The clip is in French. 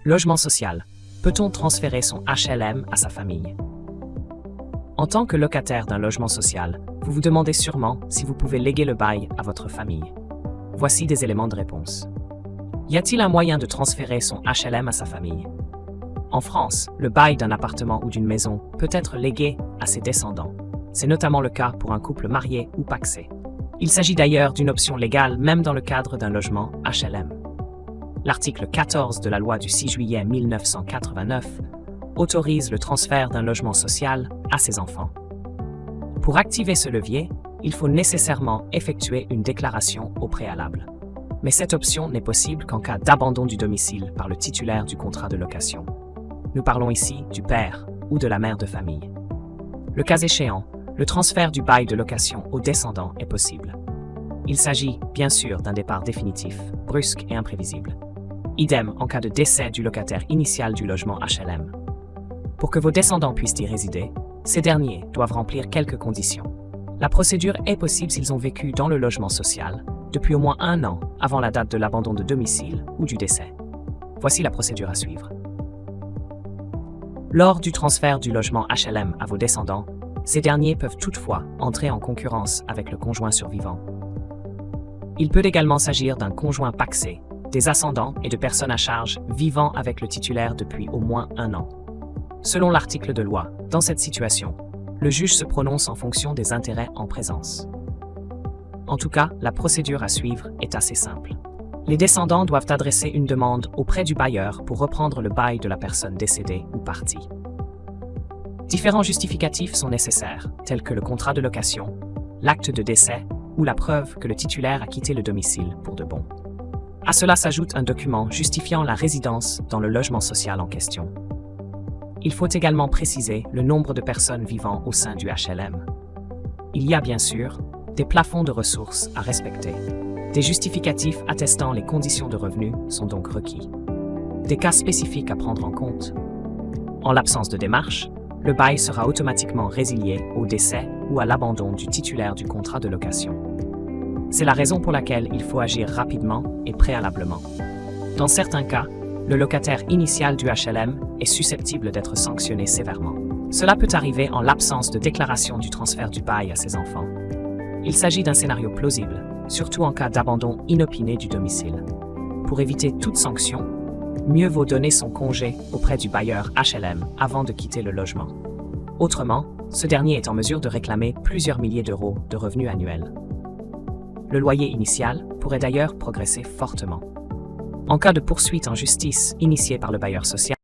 Logement social. Peut-on transférer son HLM à sa famille? En tant que locataire d'un logement social, vous vous demandez sûrement si vous pouvez léguer le bail à votre famille. Voici des éléments de réponse. Y a-t-il un moyen de transférer son HLM à sa famille? En France, le bail d'un appartement ou d'une maison peut être légué à ses descendants. C'est notamment le cas pour un couple marié ou pacsé. Il s'agit d'ailleurs d'une option légale même dans le cadre d'un logement HLM. L'article 14 de la loi du 6 juillet 1989 autorise le transfert d'un logement social à ses enfants. Pour activer ce levier, il faut nécessairement effectuer une déclaration au préalable. Mais cette option n'est possible qu'en cas d'abandon du domicile par le titulaire du contrat de location. Nous parlons ici du père ou de la mère de famille. Le cas échéant, le transfert du bail de location aux descendants est possible. Il s'agit, bien sûr, d'un départ définitif, brusque et imprévisible. Idem en cas de décès du locataire initial du logement HLM. Pour que vos descendants puissent y résider, ces derniers doivent remplir quelques conditions. La procédure est possible s'ils ont vécu dans le logement social depuis au moins 1 an avant la date de l'abandon de domicile ou du décès. Voici la procédure à suivre. Lors du transfert du logement HLM à vos descendants, ces derniers peuvent toutefois entrer en concurrence avec le conjoint survivant. Il peut également s'agir d'un conjoint pacsé, des ascendants et de personnes à charge vivant avec le titulaire depuis au moins 1 an. Selon l'article de loi, dans cette situation, le juge se prononce en fonction des intérêts en présence. En tout cas, la procédure à suivre est assez simple. Les descendants doivent adresser une demande auprès du bailleur pour reprendre le bail de la personne décédée ou partie. Différents justificatifs sont nécessaires, tels que le contrat de location, l'acte de décès ou la preuve que le titulaire a quitté le domicile pour de bon. À cela s'ajoute un document justifiant la résidence dans le logement social en question. Il faut également préciser le nombre de personnes vivant au sein du HLM. Il y a bien sûr des plafonds de ressources à respecter. Des justificatifs attestant les conditions de revenus sont donc requis. Des cas spécifiques à prendre en compte. En l'absence de démarche, le bail sera automatiquement résilié au décès ou à l'abandon du titulaire du contrat de location. C'est la raison pour laquelle il faut agir rapidement et préalablement. Dans certains cas, le locataire initial du HLM est susceptible d'être sanctionné sévèrement. Cela peut arriver en l'absence de déclaration du transfert du bail à ses enfants. Il s'agit d'un scénario plausible, surtout en cas d'abandon inopiné du domicile. Pour éviter toute sanction, mieux vaut donner son congé auprès du bailleur HLM avant de quitter le logement. Autrement, ce dernier est en mesure de réclamer plusieurs milliers d'euros de revenus annuels. Le loyer initial pourrait d'ailleurs progresser fortement. En cas de poursuite en justice initiée par le bailleur social,